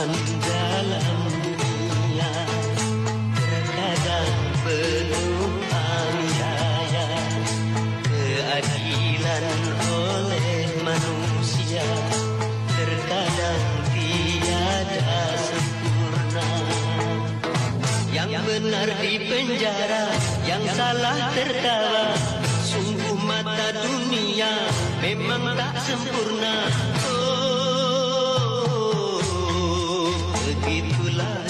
kehidupan dalam dunia terkadang penuh aniaya, keadilan oleh manusia terkadang tiada sempurna. Yang benar di penjara, yang salah tertawa. Sungguh mata dunia memang tak sempurna. Oh, begitulah